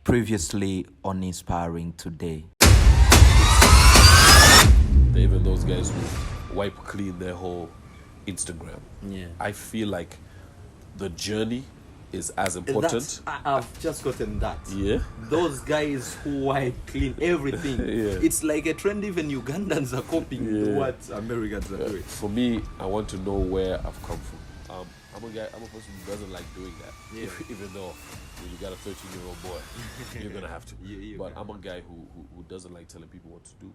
Previously on Inspiring Today. Even those guys who wipe clean their whole Instagram. Yeah. I feel like the journey is as important. I've just gotten that. Yeah. Those guys who wipe clean everything. Yeah. It's like a trend even Ugandans are copying what Americans are doing. For me, I want to know where I've come from. I'm a person who doesn't like doing that. Yeah. Even though when you got a 13-year-old boy, you're gonna have to. But I'm a guy who doesn't like telling people what to do.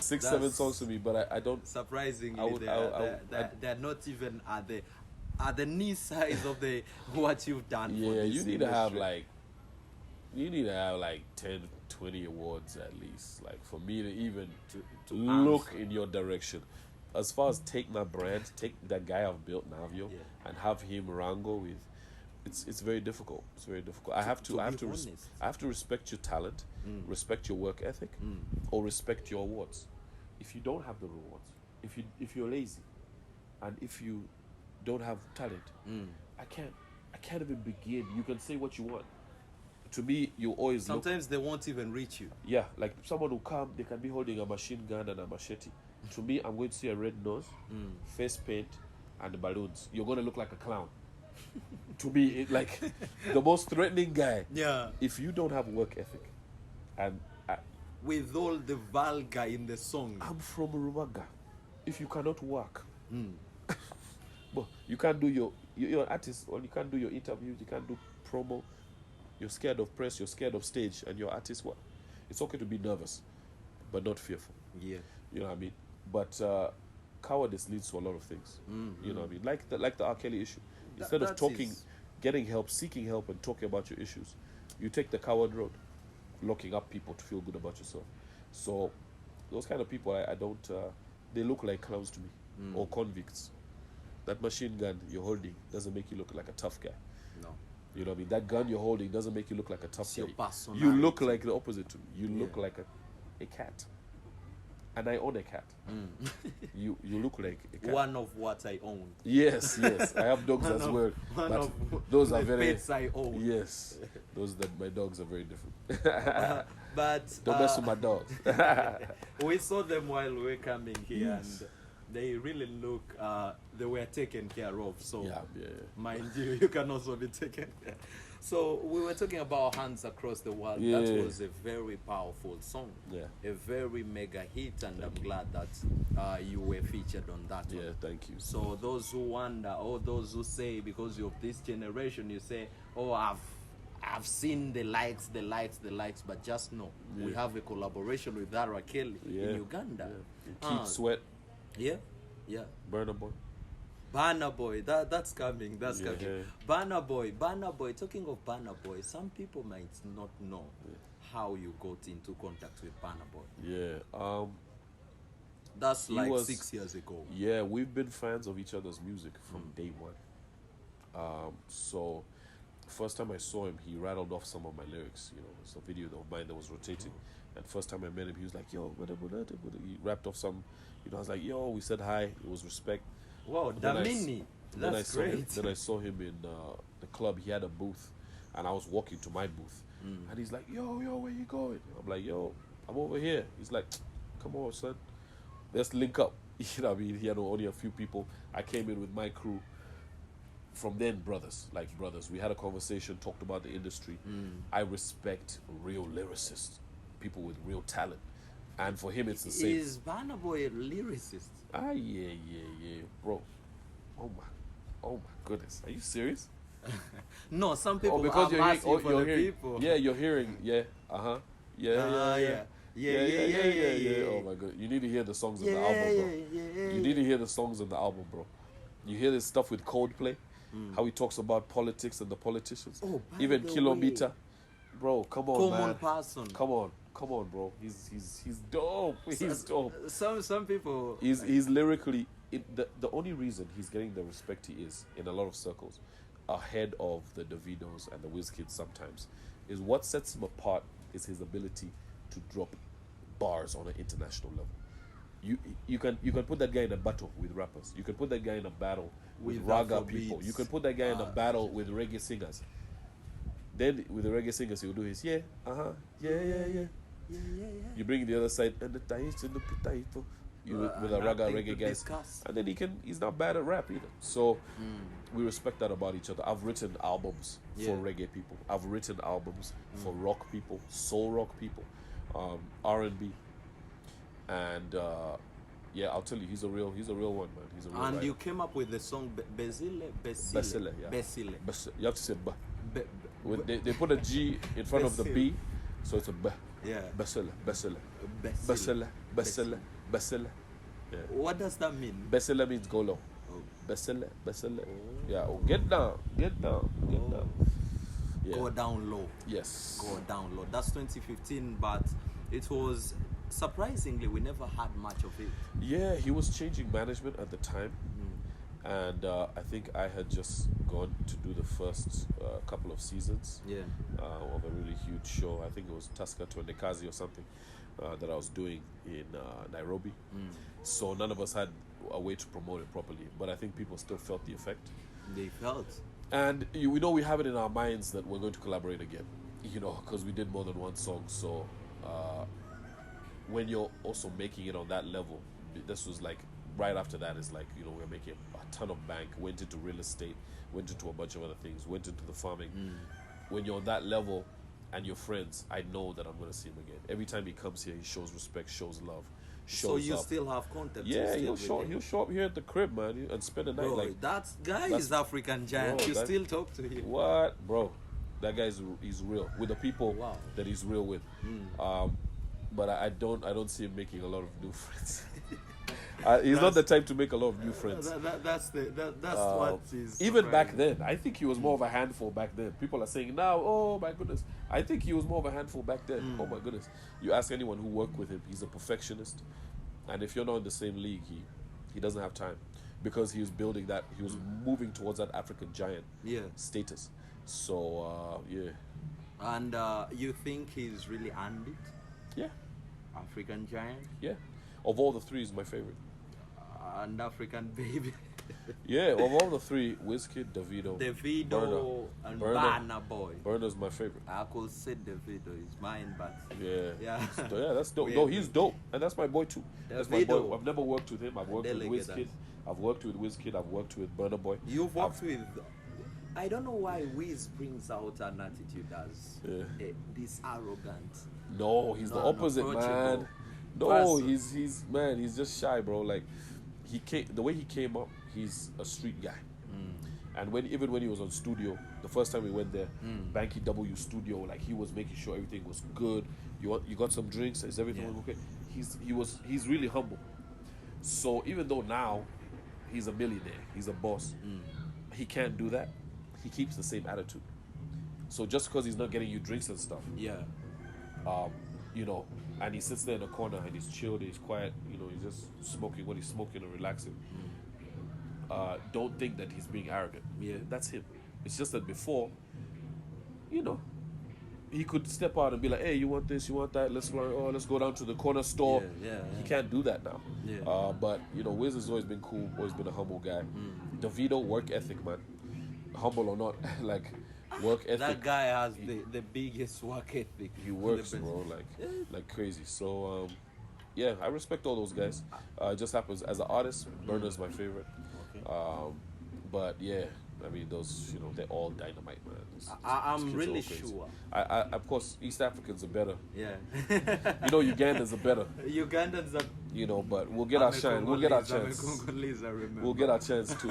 Six, 7 songs to me, but I don't. Surprisingly, they're not even at the knee size of the what you've done. Yeah, for this you need industry. to have like 10, 20 awards at least. Like for me to even to look in your direction. As far as take my brand, take that guy I've built, Navio, and have him wrangle with. It's very difficult. It's very difficult. I have to respect your talent, respect your work ethic, or respect your awards. If you don't have the rewards, if you're lazy, and if you don't have talent, I can't even begin. You can say what you want. To me, you always sometimes they won't even reach you. Yeah, like someone who come, they can be holding a machine gun and a machete. To me, I'm going to see a red nose, face paint, and balloons. You're going to look like a clown. To me, like the most threatening guy. Yeah. If you don't have work ethic, and with all the vulgar in the song. I'm from Ruwaga. If you cannot work, but you can't do you're an artist, or you can't do your interviews, you can't do promo. You're scared of press, you're scared of stage, and you're artist. What? It's okay to be nervous, but not fearful. Yeah. You know what I mean? But cowardice leads to a lot of things. You know what I mean? Like the 𝐻𝐾𝐿E issue. Instead of talking, getting help, seeking help, and talking about your issues, you take the coward road, locking up people to feel good about yourself. So those kind of people, I don't. They look like clowns to me, or convicts. That machine gun you're holding doesn't make you look like a tough guy. No. You know what I mean? That gun you're holding doesn't make you look like a tough guy. Your personality. You look like the opposite to me. You look like a cat. And I own a cat. You look like a cat. One of what I own. Yes. I have dogs as well. One But of those are the very pets I own. Yes. My dogs are very different. But Don't mess with my dogs. we saw them while we were coming here, and they really look. They were taken care of. So Yeah. mind you, you can also be taken care. So we were talking about Hands Across the World. Yeah. That was a very powerful song. Yeah. A very mega hit, and I'm glad that you were featured on that one. Yeah, thank you. So those who wonder, or those who say because of this generation, you say, oh, I've seen the likes, but just know we have a collaboration with 𝐻𝐾𝐿E in Uganda. Keep Sweat. Yeah. Burna Boy. Burna Boy, that's coming. That's coming. Yeah. Burna Boy. Talking of Burna Boy, some people might not know how you got into contact with Burna Boy. Yeah. That's like 6 years ago. Yeah, we've been fans of each other's music from day one. So first time I saw him, he rattled off some of my lyrics. You know, it's a video of mine that was rotating. And first time I met him, he was like, yo, he rapped off some, you know, I was like, yo, we said hi. It was respect. Wow, Damini. That's great. Then I saw him in the club. He had a booth, and I was walking to my booth. And he's like, yo, where you going? I'm like, yo, I'm over here. He's like, come on, son. Let's link up. You know what I mean? He had only a few people. I came in with my crew. From then, brothers. We had a conversation, talked about the industry. I respect real lyricists, people with real talent. And for him, it's the same. Is Burna Boy a lyricist? Yeah. Bro. Oh my goodness. Are you serious? No, some people because are asking for the people. Yeah, you're hearing. Yeah. Yeah. Oh my god. You need to hear the songs in the album, bro. You need to hear the songs in the album, bro. You hear this stuff with Coldplay, how he talks about politics and the politicians. Oh, even Kilometer. Bro, come on, man. Person. Come on, bro. He's dope. He's dope. Some people. He's lyrically. The only reason he's getting the respect he is in a lot of circles, ahead of the Davidos and the WizKids sometimes, is what sets him apart is his ability to drop bars on an international level. you can put that guy in a battle with rappers. You can put that guy in a battle with With raga Afro people. beats. You can put that guy in a battle with reggae singers. Then with the reggae singers, he'll do his yeah, yeah. You bring the other side and the taito and the pitaito. With a raga reggae guys, and then he's not bad at rap either. So we respect that about each other. I've written albums for reggae people. I've written albums for rock people, soul rock people, R&B, and I'll tell you, he's a real one, man. He's a real. And writer. you came up with the song 𝐵esile. Yeah. 𝐵esile. You have to say ba. Be- They put a G in front of the B, so it's a ba. Yeah. 𝐵esile. 𝐵esile. 𝐵esile. Yeah. What does that mean? 𝐵esile means go low. Oh. 𝐵esile. Yeah. Oh, get down. Yeah. Go down low. Yes. Go down low. That's 2015, but it was surprisingly we never had much of it. Yeah, he was changing management at the time, and I think I had just gone to do the first couple of seasons of a really huge show. I think it was �𝐻𝐻𝐻𝐻 or something that I was doing in Nairobi. So none of us had a way to promote it properly, but I think people still felt the effect. They felt. And we know we have it in our minds that we're going to collaborate again, because we did more than one song. So when you're also making it on that level, this was like right after that is like, we're making a ton of bank, went into real estate, went into a bunch of other things, went into the farming. When you're on that level and you're friends, I know that I'm going to see him again. Every time he comes here, he shows respect, shows love, shows So you up. still have contact? Yeah, he'll show up here at the crib, man, and spend the night. Bro, like that guy is African giant. Bro, You still talk to him? What, bro? That guy's he's real with the people that he's real with. But I don't see him making a lot of new friends. He's not the type to make a lot of new friends. That's what is. Even back then, I think he was more of a handful back then. People are saying now, oh my goodness. I think he was more of a handful back then. Oh my goodness. You ask anyone who worked with him, he's a perfectionist. And if you're not in the same league, he doesn't have time. Because he was building that, he was moving towards that African giant status. So, yeah. And you think he's really earned it? Yeah. African giant? Yeah. Of all the three, he's my favorite. And African baby. Yeah, of all the three, WizKid, Davido, and Burna. Burna Boy. Burna's my favorite. I could say Davido is mine, but yeah, that's dope. No, he's dope, and that's my boy too. That's my boy. I've never worked with him. I've worked with WizKid. I've worked with WizKid. I've worked with Burna Boy. You've worked with. I don't know why Wiz brings out an attitude as this arrogant. No, he's the opposite, man. No, he's just shy, bro. Like the way he came up, he's a street guy. And even when he was on studio, the first time we went there, Banky W studio, like he was making sure everything was good. You got some drinks? Is everything okay? He's really humble. So even though now he's a millionaire, he's a boss, he can't do that. He keeps the same attitude. So just because he's not getting you drinks and stuff, and he sits there in the corner and he's chilled, he's quiet, he's just smoking what he's smoking and relaxing. Don't think that he's being arrogant. Yeah, that's him. It's just that before, he could step out and be like, hey, you want this, you want that, let's go down to the corner store. He can't do that now. But Wiz has always been cool, always been a humble guy. Davido, work ethic, man. Humble or not, like work ethic. That guy has the biggest work ethic. He works, bro, like crazy. So I respect all those guys. It just happens as an artist, Burna's my favorite. But yeah, I mean those, they're all dynamite, man. I'm really sure. I of course East Africans are better. Yeah. Ugandans are better. Ugandans are. But we'll get our shine. We'll get our chance. We'll get our chance too.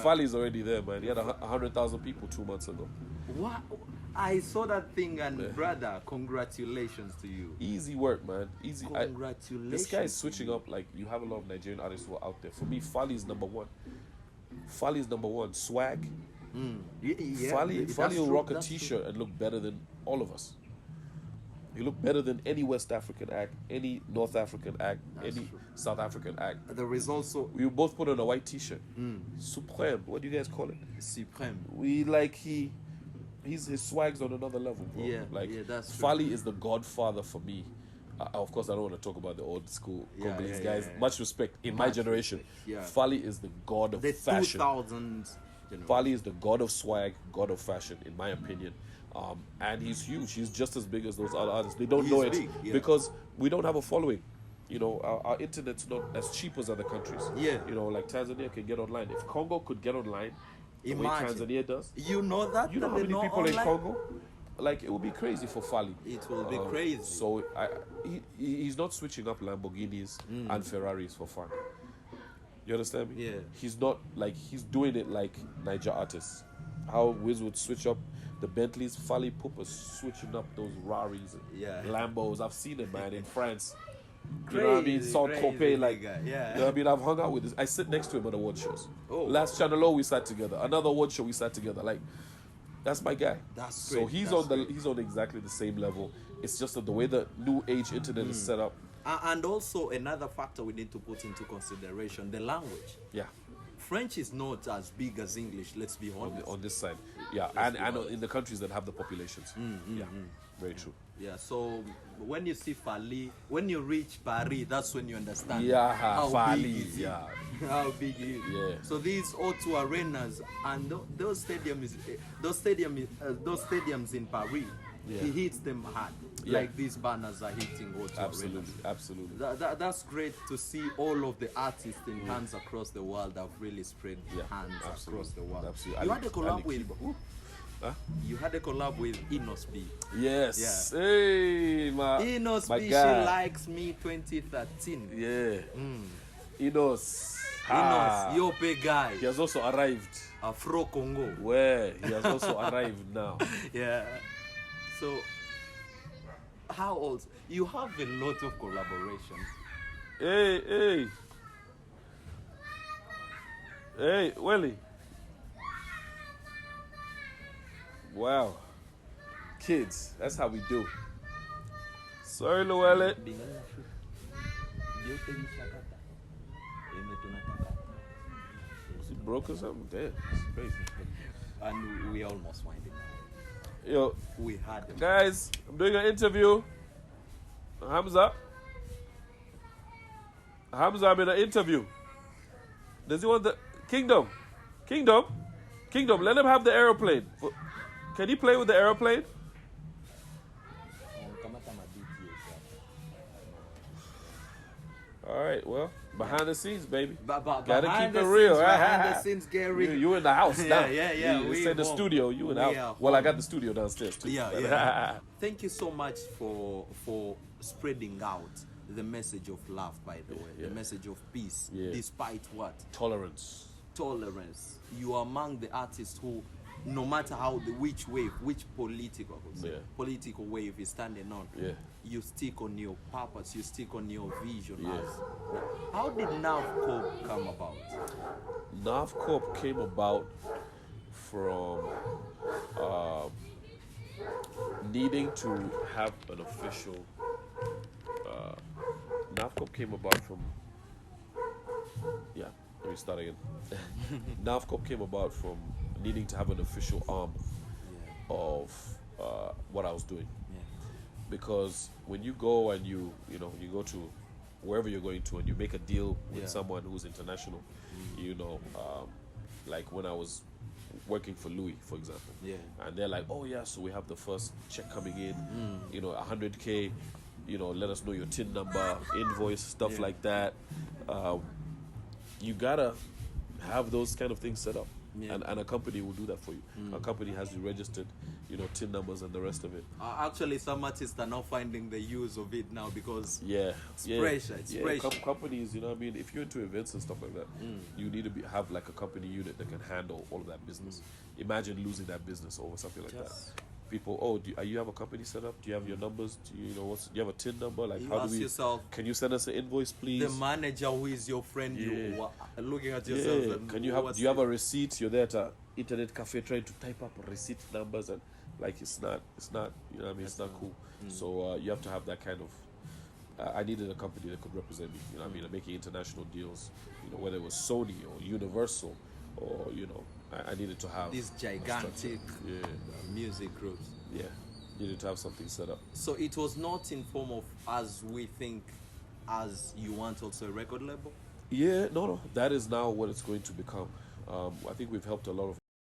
Fally's already there, man. He had 100,000 people 2 months ago. What? I saw that thing, and brother, congratulations to you. Easy work, man. Easy. Congratulations. This guy is switching up. Like, you have a lot of Nigerian artists who are out there. For me, Fally's number one. Fally's number one. Swag. Fally will rock a t-shirt and look better than all of us. You look better than any West African act, any North African act, any South African act. There is also... We both put on a white t-shirt. Supreme. What do you guys call it? Supreme. His swag's on another level, bro. That's true. Fally is the godfather for me Of course, I don't want to talk about the old school Yeah, Congolese yeah, guys. yeah, yeah. Much respect in my Much generation. respect, yeah. Fally is the god of The fashion. 2000s. Fally is the god of swag, god of fashion, in my opinion. And he's huge. He's just as big as those other artists. They don't know it big, yeah. because we don't have a following. You know, our internet's not as cheap as other countries. Yeah. You know, like Tanzania can get online. If Congo could get online, the way Imagine. Tanzania does, You know that? you know that how they many know people in online? Congo? Like, it would be crazy for Fally. It will be crazy. So he's not switching up Lamborghinis and Ferraris for fun. You understand me? Yeah. He's not like, he's doing it like Niger artists. How Wiz would switch up the Bentleys, Fally Ipupa switching up those Raris and Yeah. Lambos. I've seen it, man, in France. You know what I mean? Crazy, Saint crazy Tropez, like, nigga, yeah. you know what I mean? I've hung out with this. I sit next to him at award shows. Oh. Last Channel O, we sat together. Another award show, we sat together. Like, that's my guy. That's so great, he's that's on he's on exactly the same level. It's just that the way the new age internet is set up. And also another factor we need to put into consideration, the language. Yeah. French is not as big as English, let's be honest. On this side. Yeah. And in the countries that have the populations. Yeah. Very true. Yeah, so when you see Fally, when you reach Paris, that's when you understand Yeah, how Fally, big is yeah. it. How big it is. Yeah. So these O2 arenas and those stadiums in Paris, Yeah. he hits them hard. Yeah. Like these banners are hitting O2 Absolutely. arenas. Absolutely. That's great to see all of the artists in hands across the world have really spread Yeah, hands absolutely. across the world. Absolutely. You had a collab Ali with Kiba. Huh? you had a collab with 𝐸𝐵. Yes. Yeah. Hey, my 𝐸𝐵, she guy. likes me 2013. Yeah. Inos. 𝐸𝐵, your big guy, He has also arrived. Afro Congo. Where he has also arrived now. Yeah. So, how old? You have a lot of collaborations. Hey. Hey, Welly. Wow. Kids, that's how we do. Sorry, Luelle. Was he broke or something? Damn, it's crazy. And we almost find it. Yo, We had him. guys, I'm doing an interview. Hamza, I'm in an interview. Does he want the Kingdom? Let him have the aeroplane. Can you play with the aeroplane? All right, well, behind the scenes, baby. Gotta Behind keep it the real. scenes, behind the scenes, Gary. You in the house now. Yeah. You We said the home. studio. You in the We house. are Well, I home. got the studio downstairs too. Yeah. Thank you so much for spreading out the message of love, by the way, Yeah. the message of peace, Yeah. despite what? Tolerance. Tolerance. You are among the artists who, no matter which political wave is standing on, Yeah. you stick on your purpose, you stick on your vision. Yeah. How did Navio come about? Navio came about from needing to have an official. Navio came about from. Yeah, let me start again. Navio came about from needing to have an official arm of what I was doing. Because when you go and you go to wherever you're going to and you make a deal with someone who's international, like when I was working for Louis, for example, and they're like, oh yeah, so we have the first check coming in, 100K, let us know your TIN number, invoice, stuff like that. You gotta have those kind of things set up. And a company will do that for you. A company has you registered, TIN numbers and the rest of it. Actually, some artists are now finding the use of it now because it's pressure. It's pressure. Companies, if you're into events and stuff like that, you need to have like a company unit that can handle all of that business. Imagine losing that business over something like that. People, do you have a company set up? Do you have your numbers? Do you have a TIN number? Like, You ask yourself, can you send us an invoice, please? the manager who is your friend, you are looking at yourself. And do you have a receipt? You're there at an internet cafe trying to type up receipt numbers and like it's not it's not cool. So you have to have that kind of. I needed a company that could represent me. Making international deals. Whether it was Sony or Universal, or I needed to have these gigantic music groups. Yeah. You need to have something set up. So it was not in form of as we think, as you want also a record label? Yeah, no. That is now what it's going to become. I think we've helped a lot of